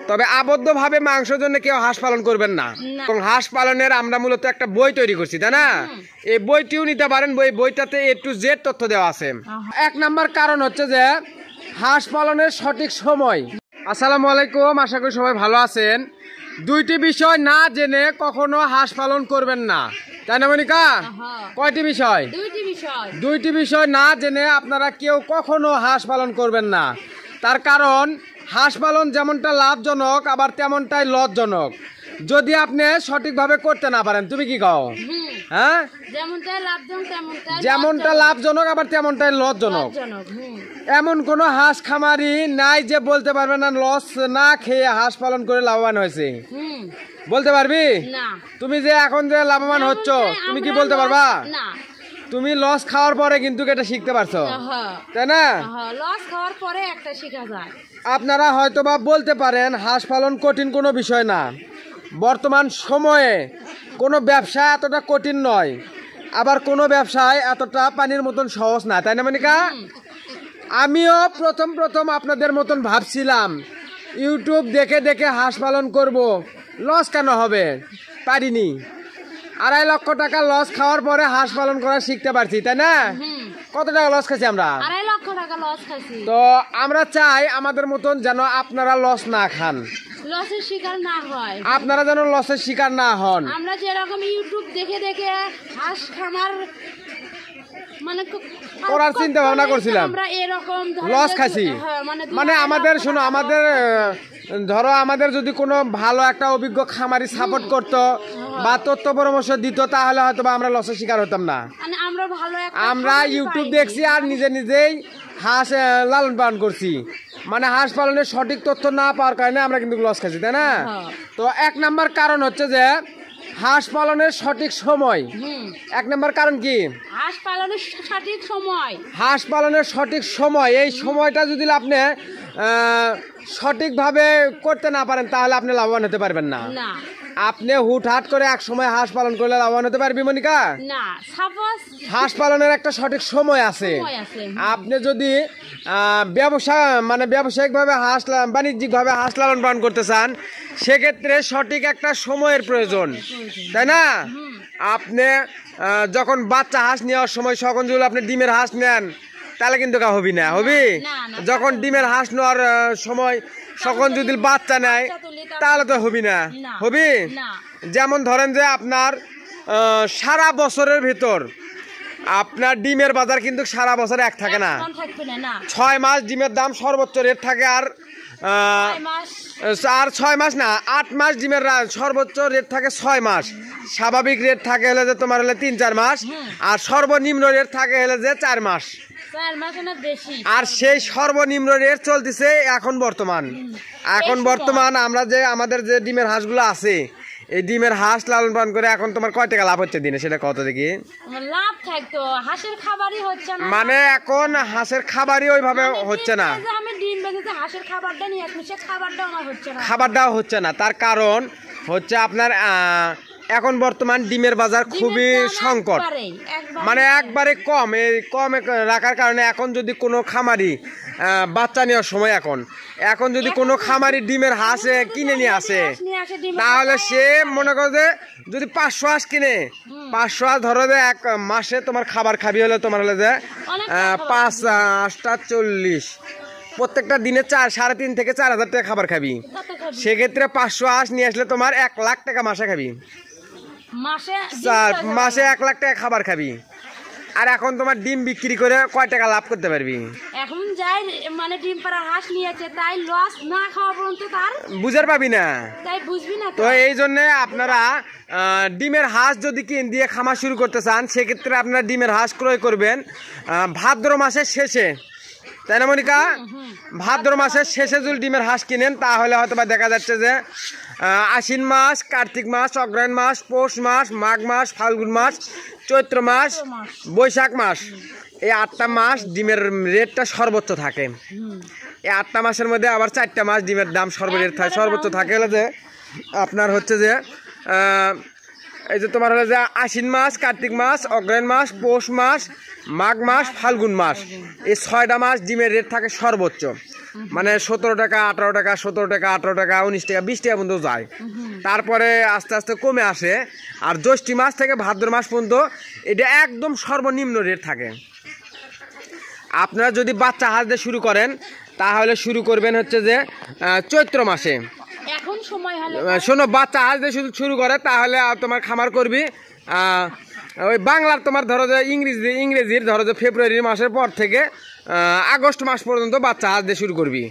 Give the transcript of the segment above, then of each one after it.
তবে আবদ্ধভাবে মাংসের জন্য কেউ হাঁস পালন করবেন না। এবং হাঁস পালনের আমরা মূলত একটা বই তৈরি করছি, তাই না? এই বইটিও নিতে পারেন, বইটাতে A to Z তথ্য দেওয়া আছে। 1 নাম্বার কারণ হচ্ছে যে হাঁস পালনের সঠিক সময়। আসসালামু আলাইকুম, আশা করি সবাই ভালো আছেন। 2টি বিষয় না জেনে কখনো হাঁস পালন করবেন না, তাই না মনিকা? কয়টি বিষয়? 2টি বিষয় না জেনে আপনারা কেউ কখনো হাঁস পালন করবেন না। তার কারণ হাঁস পালন যেমনটা লাভজনক আবার তেমনটাই লজ্জনক যদি আপনি সঠিকভাবে করতে না পারেন। তুমি কি কও? হ্যাঁ, যেমনটা লাভজনক আবার তেমনটাই লজ্জনক। এমন কোন হাঁস খামারি নাই যে বলতে পারবে না লস না খেয়ে হাঁস পালন করে লাভবান হয়েছে। বলতে পারবি? তুমি যে এখন যে লাভবান হচ্ছ, তুমি কি বলতে পারবা? তুমি লস খাওয়ার পরে কিন্তু এটা শিখতে পারছো, তাই না? লস খাওয়ার পরে একটা শেখা যায়। আপনারা হয়তো বা বলতে পারেন হাঁস পালন কঠিন কোনো বিষয় না। বর্তমান সময়ে কোনো ব্যবসা এতটা কঠিন নয়, আবার কোনো ব্যবসায় এতটা পানির মতন সহজ না, তাই না মনিকা? আমিও প্রথম আপনাদের মতন ভাবছিলাম ইউটিউব দেখে দেখে হাঁস পালন করব, লস কেন হবে, পারিনি। 2.5 লক্ষ টাকা লস খাওয়ার পরে হাঁস পালন করা শিখতে পারছি, তাই না? কত টাকা লস খাইছি আমরা? 2.5 লক্ষ টাকা লস খাইছি। তো আমরা চাই আমাদের মতন যেন আপনারা লস না খান, লসের শিকার না হয়, আপনারা যেন লসের শিকার না হন। আমরা যেরকম ইউটিউব দেখে দেখে হাঁস খামার করার চিন্তা ভাবনা করছিলাম, আমরা এরকম লস খাইছি। মানে আমাদের শোনো, আমাদের ধরো আমাদের যদি কোনো ভালো একটা অভিজ্ঞ খামারি সাপোর্ট করতো বা তথ্য পরামর্শ দিত তাহলে হয়তো আমরা লসের শিকার হতাম না। আমরা ইউটিউব দেখছি আর নিজেই হাঁস লালন পালন করছি, মানে হাঁস পালনের সঠিক তথ্য না পাওয়ার কারণে আমরা কিন্তু লস খাইছি, তাই না? তো 1 নাম্বার কারণ হচ্ছে যে হাঁস পালনের সঠিক সময়। 1 নাম্বার কারণ কি? হাঁস পালনের সঠিক সময়। হাঁস পালনের সঠিক সময়, এই সময়টা যদি আপনি সঠিকভাবে করতে না পারেন তাহলে আপনি লাভবান হতে পারবেন না। আপনি হুটহাট করে এক সময় হাঁস পালন করলে লাভবান হতে পারবি মনিকা? না। সাপোজ হাঁস পালনের একটা সঠিক সময় আছে। আপনি যদি ব্যবসায়িকভাবে হাঁস বাণিজ্যিকভাবে হাঁস লালন পালন করতে চান সেক্ষেত্রে সঠিক একটা সময়ের প্রয়োজন, তাই না? আপনি যখন বাচ্চা হাঁস নেওয়ার সময় তখন যদি আপনি ডিমের হাঁস নেন তাহলে কিন্তু হবি না, হবি। যখন ডিমের হাঁস নেওয়ার সময় তখন যদি বাচ্চা নেয় তাহলে তো হবি না, হবি। যেমন ধরেন যে আপনার সারা বছরের ভিতর আপনার ডিমের বাজার কিন্তু সারা বছর এক থাকে না। 6 মাস ডিমের দাম সর্বোচ্চ রেট থাকে, আর 6 মাস না 8 মাস ডিমের সর্বোচ্চ রেট থাকে 6 মাস। স্বাভাবিক রেট থাকে হলে যে তোমার হলে 3-4 মাস, আর সর্বনিম্ন রেট থাকে হলে যে 4 মাস। আর সেই সর্বনিম্ন রেট চলতেছে এখন বর্তমান আমরা যে আমাদের যে ডিমের হাঁসগুলো আছে এই ডিমের হাঁস লালন পালন করে এখন তোমার কয় টাকা লাভ হচ্ছে দিনে সেটা কত দেখি? লাভ থাকতো, হাঁসের খাবারই হচ্ছে না। মানে এখন হাঁসের খাবারই ওইভাবে হচ্ছে না। আমি ডিম বেচে হাঁসের খাবারটা নিয়ে আসছি, সে খাবারটাও আমার হচ্ছে না। খাবারটাও হচ্ছে না, তার কারণ হচ্ছে আপনার এখন বর্তমান ডিমের বাজার খুবই সংকট, মানে একবারে কম রাখার কারণে এখন যদি কোনো খামারি বাচ্চা নেওয়ার সময় এখন যদি কোনো খামারি ডিমের হাঁস কিনে নিয়ে আসে তাহলে সে মনে করে যে যদি 500 হাঁস কিনে 500 হাঁস ধরো যে এক মাসে তোমার খাবার খাবি হলে তোমার হলে যে 5 8 40 প্রত্যেকটা দিনে 3.5 থেকে 4,000 টাকা খাবার খাবি। সেক্ষেত্রে 500 হাঁস নিয়ে আসলে তোমার 1 লাখ টাকা মাসে খাবি, মাসে 1 লাখ টাকা খাবার খাবি। আর এখন তোমার ডিম বিক্রি করে কয় টাকা লাভ করতে পারবি? এখন যাই মানে ডিম পাড়া হাঁস নিয়েছে তাই লস না খাওয়া পর্যন্ত তার বুঝার পাবি না, তাই বুঝবি না। তো এই জন্য আপনারা ডিমের হাঁস যদি কিন দিয়ে খামার শুরু করতে চান সেক্ষেত্রে আপনারা ডিমের হাঁস ক্রয় করবেন ভাদ্র মাসের শেষে, তাই না মনিকা? ভাদ্র মাসের শেষে যদি ডিমের হাঁস কিনেন তাহলে হয়তো বা দেখা যাচ্ছে যে আশ্বিন মাস, কার্তিক মাস, অগ্রহায়ণ মাস, পৌষ মাস, মাঘ মাস, ফাল্গুন মাস, চৈত্র মাস, বৈশাখ মাস, এই 8টা মাস ডিমের রেটটা সর্বোচ্চ থাকে। এই 8টা মাসের মধ্যে আবার 4টা মাস ডিমের দাম সর্বোচ্চ থাকে হলে যে আপনার হচ্ছে যে এই যে তোমার হলো যে আশ্বিন মাস, কার্তিক মাস, অগ্রহায়ণ মাস, পৌষ মাস, মাঘ মাস, ফাল্গুন মাস, এই 6টা মাস ডিমের রেট থাকে সর্বোচ্চ। মানে 17 টাকা 18 টাকা 17 টাকা 18 টাকা 19 টাকা 20 টাকা পর্যন্ত যায়। তারপরে আস্তে আস্তে কমে আসে। আর জ্যৈষ্ঠ মাস থেকে ভাদ্র মাস পর্যন্ত এটা একদম সর্বনিম্ন রেট থাকে। আপনারা যদি বাচ্চা হাঁস দিয়ে শুরু করেন তাহলে শুরু করবেন হচ্ছে যে চৈত্র মাসে। এখন সময় হলো শোনো, বাচ্চা হাঁস দিয়ে শুরু করে তাহলে তোমার খামার করবি ওই বাংলার তোমার ধরো যে ইংরেজির ধরো যে ফেব্রুয়ারি মাসের পর থেকে আগস্ট মাস পর্যন্ত বাচ্চা হাঁস দিয়ে শুরু করবি।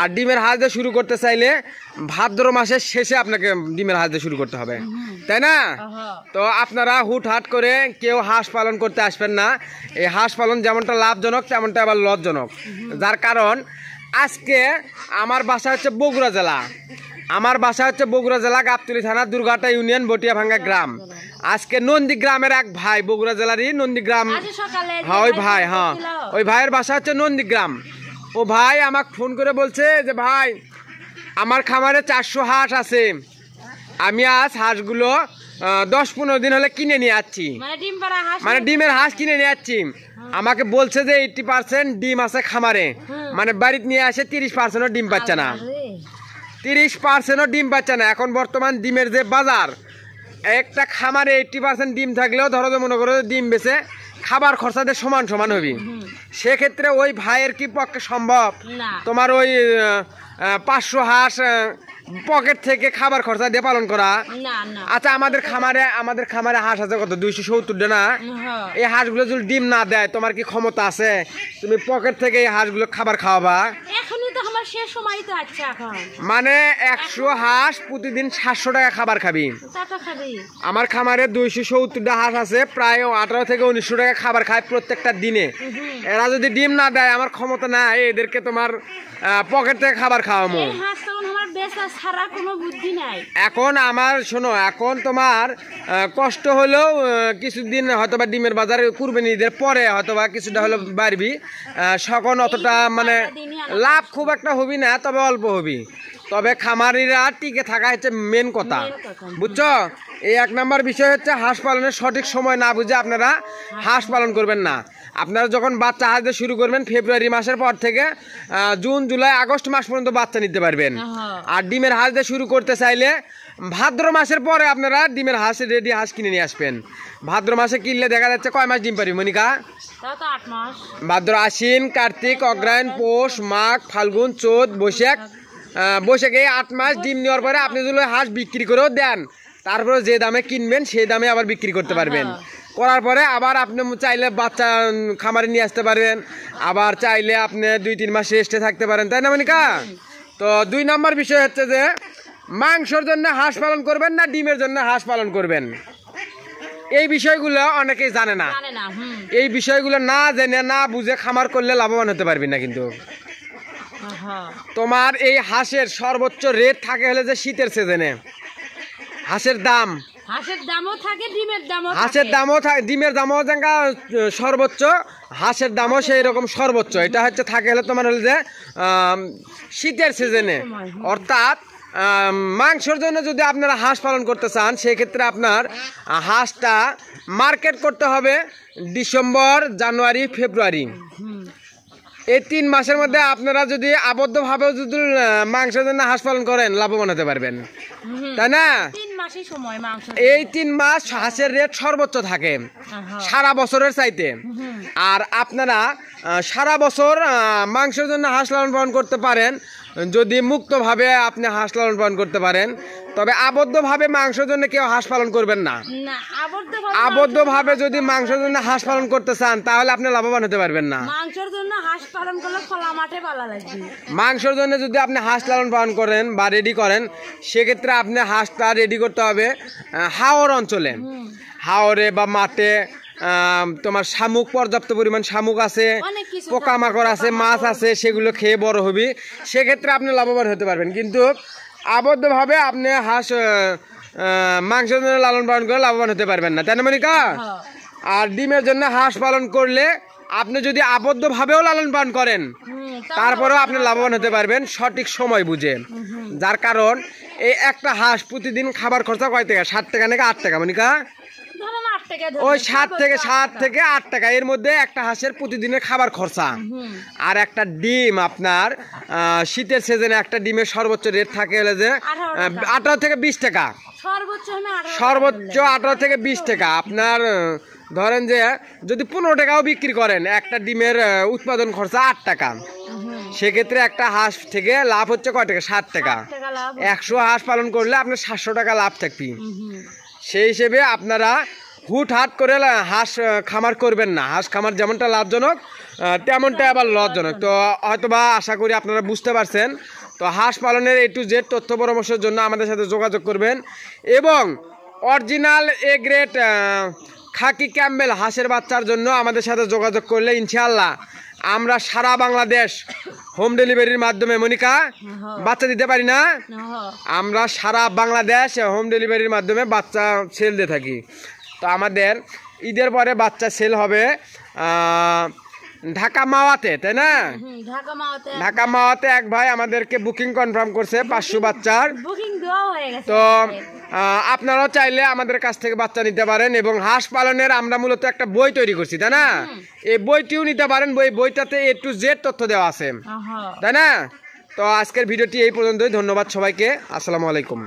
আর ডিমের হাঁস দিয়ে শুরু করতে চাইলে ভাদ্র মাসের শেষে আপনাকে ডিমের হাঁস দিয়ে শুরু করতে হবে, তাই না? তো আপনারা হুটহাট করে কেউ হাঁস পালন করতে আসবেন না। এই হাঁস পালন যেমনটা লাভজনক তেমনটা আবার লজ্জনক। যার কারণ আজকে আমার বাসা হচ্ছে বগুড়া জেলা। গাবতলী থানা দুর্গাটা ইউনিয়ন বটিয়াভাঙ্গা গ্রাম। আজকে নন্দীগ্রামের এক ভাই, বগুড়া জেলারই নন্দীগ্রাম, হ্যাঁ ওই ভাইয়ের বাসা হচ্ছে নন্দীগ্রাম। ও ভাই আমাকে ফোন করে বলছে যে ভাই আমার খামারে 400 হাঁস আছে, আমি আজ হাঁসগুলো 10-15 দিন হলে কিনে নিয়ে যাচ্ছি, মানে ডিমের হাঁস কিনে নিয়ে যাচ্ছি। আমাকে বলছে যে 80% ডিম আছে খামারে, মানে বাড়িতে নিয়ে আসে 30%ও ডিম পাচ্ছে না। 30%ও ডিম পাচ্ছে না। এখন বর্তমান ডিমের যে বাজার, একটা খামারে 80% ডিম থাকলেও ধরো যে মনে করো ডিম বেচে খাবার খরচাতে সমান সমান হবি। সেক্ষেত্রে ওই ভাইয়ের কি পক্ষে সম্ভব তোমার ওই 500 হাঁস পকেট থেকে খাবার খরচা দিয়ে পালন করা? আচ্ছা, আমাদের খামারে হাঁস আছে কত, 270 না? এই হাঁসগুলো যদি ডিম না দেয় তোমার কি ক্ষমতা আছে তুমি পকেট থেকে এই হাঁসগুলো খাবার খাওয়াবা? মানে 100 হাঁস প্রতিদিন 700 টাকা খাবার খাবি। আমার খামারে 270টা হাঁস আছে, প্রায় 18 থেকে 1900 টাকা খাবার খায় প্রত্যেকটা দিনে। এরা যদি ডিম না দেয় আমার ক্ষমতা না এদেরকে তোমার পকেট থেকে খাবার খাওয়াবো। এখন আমার শোনো, এখন তোমার কষ্ট হলেও কিছুদিন হয়তোবা ডিমের বাজারে কুরবানি ঈদের পরে হয়তোবা কিছুটা হলো বাড়বি, সকল অতটা মানে লাভ খুব একটা হবি না, তবে অল্প হবি। তবে খামারিরা টিকে থাকা হচ্ছে মেন কথা, বুঝছো? এই 1 নম্বর বিষয় হচ্ছে হাঁস পালনের সঠিক সময় না বুঝে আপনারা হাঁস পালন করবেন না। আপনারা যখন বাচ্চা হাঁস দিয়ে শুরু করবেন ফেব্রুয়ারি মাসের পর থেকে জুন জুলাই আগস্ট মাস পর্যন্ত বাচ্চা নিতে পারবেন। আর ডিমের হাঁস দিয়ে শুরু করতে চাইলে ভাদ্র মাসের পরে আপনারা ডিমের হাঁস রেডি হাঁস কিনে নিয়ে আসবেন। ভাদ্র মাসে কিনলে দেখা যাচ্ছে কয় মাস ডিম পারবি মনিকা? ভাদ্র, আশ্বিন, কার্তিক, অগ্রহায়ণ, পৌষ, মাঘ, ফাল্গুন, চৈত, বৈশাখে 8 মাস ডিম নেওয়ার পরে আপনি যদি হাঁস বিক্রি করেও দেন তারপরে যে দামে কিনবেন সেই দামে আবার বিক্রি করতে পারবেন। করার পরে আবার আপনি চাইলে বাচ্চা খামারে নিয়ে আসতে পারবেন, আবার চাইলে আপনি 2-3 মাস রেস্টে থাকতে পারেন, তাই না মনিকা? তো 2 নম্বর বিষয় হচ্ছে যে মাংসের জন্য হাঁস পালন করবেন না ডিমের জন্য হাঁস পালন করবেন। এই বিষয়গুলো অনেকেই জানে না। এই বিষয়গুলো না জেনে না বুঝে খামার করলে লাভবান হতে পারবি না। কিন্তু তোমার এই হাঁসের সর্বোচ্চ রেট থাকে হলে যে শীতের সিজনে হাঁসের দামও থাকে, ডিমের দামও সর্বোচ্চ, হাঁসের দামও সেই রকম সর্বোচ্চ। এটা হচ্ছে থাকে হলে তোমার হলে যে শীতের সিজনে। অর্থাৎ মাংসের জন্য যদি আপনারা হাঁস পালন করতে চান সেক্ষেত্রে আপনার হাঁসটা মার্কেট করতে হবে ডিসেম্বর, জানুয়ারি, ফেব্রুয়ারি। এই 3 মাসের মধ্যে আপনারা যদি আবদ্ধভাবেও যদি মাংসের জন্য হাঁস পালন করেন লাভবান হতে পারবেন, তাই না? এই 3 মাস হাঁসের রেট সর্বোচ্চ থাকে সারা বছরের চাইতে। আর আপনারা সারা বছর মাংসের জন্য হাঁস লালন পালন করতে পারেন যদি মুক্তভাবে আপনি হাঁস লালন পালন করতে পারেন। তবে আবদ্ধভাবে মাংসের জন্য কেউ হাঁস পালন করবেন না। আবদ্ধভাবে যদি মাংসের জন্য হাঁস পালন করতে চান তাহলে আপনি লাভবান হতে পারবেন না। মাংসের জন্য হাঁস পালন করলে খোলা মাঠে পালা লাগবে। মাংসের জন্য যদি আপনি হাঁস লালন পালন করেন বা রেডি করেন সেক্ষেত্রে আপনি হাঁসটা রেডি করতে হবে হাওর অঞ্চলে, হাওরে বা মাঠে। তোমার শামুক, পর্যাপ্ত পরিমাণ শামুক আছে, পোকামাকড় আছে, মাছ আছে, সেগুলো খেয়ে বড় হবি, সেক্ষেত্রে আপনি লাভবান হতে পারবেন। কিন্তু আবদ্ধভাবে আপনি হাঁস মাংসের জন্য লালন পালন করে লাভবান হতে পারবেন না, তাই না মনিকা? আর ডিমের জন্য হাঁস পালন করলে আপনি যদি আবদ্ধভাবেও লালন পালন করেন তারপরেও আপনি লাভবান হতে পারবেন সঠিক সময় বুঝে। যার কারণ এই একটা হাঁস প্রতিদিন খাবার খরচা কয় টাকা? 7 টাকা নাকি 8 টাকা মনিকা? 8 টাকা ওই 7 থেকে 8 টাকা এর মধ্যে একটা হাঁসের প্রতিদিনের খাবার খরচা। আর একটা ডিম আপনার শীতের সিজনে একটা ডিমের সর্বোচ্চ রেট থাকে হলে যে 18 থেকে 20 টাকা, সর্বোচ্চ 18 থেকে 20 টাকা। আপনার ধরেন যে যদি 15 টাকাও বিক্রি করেন একটা ডিমের উৎপাদন খরচা 8 টাকা, সেক্ষেত্রে একটা হাঁস থেকে লাভ হচ্ছে কয় টাকা? 7 টাকা। 100 হাঁস পালন করলে আপনার 700 টাকা লাভ থাকবে। সেই হিসেবে আপনারা হুটহাট করে হাঁস খামার করবেন না। হাঁস খামার যেমনটা লাভজনক তেমনটা আবার লসজনক। তো হয়তোবা আশা করি আপনারা বুঝতে পারছেন। তো হাঁস পালনের A to Z তথ্য পরামর্শের জন্য আমাদের সাথে যোগাযোগ করবেন এবং original A grade Khakee Campbell হাঁসের বাচ্চার জন্য আমাদের সাথে যোগাযোগ করলে ইনশাআল্লাহ আমরা সারা বাংলাদেশ হোম ডেলিভারির মাধ্যমে মনিকা বাচ্চা দিতে পারি না, আমরা সারা বাংলাদেশ হোম ডেলিভারির মাধ্যমে বাচ্চা সেল দিয়ে থাকি। তো আমাদের ঈদের পরে বাচ্চা সেল হবে ঢাকা মাওয়াতে, তাই না? ঢাকা মাওয়াতে এক ভাই আমাদেরকে বুকিং কনফার্ম করছে 500 বাচ্চার। তো আপনারাও চাইলে আমাদের কাছ থেকে বাচ্চা নিতে পারেন এবং হাঁস পালনের আমরা মূলত একটা বই তৈরি করছি, তাই না? এই বইটিও নিতে পারেন, বইটাতে A to Z তথ্য দেওয়া আছে, তাই না? তো আজকের ভিডিওটি এই পর্যন্তই। ধন্যবাদ সবাইকে। আসসালামু আলাইকুম।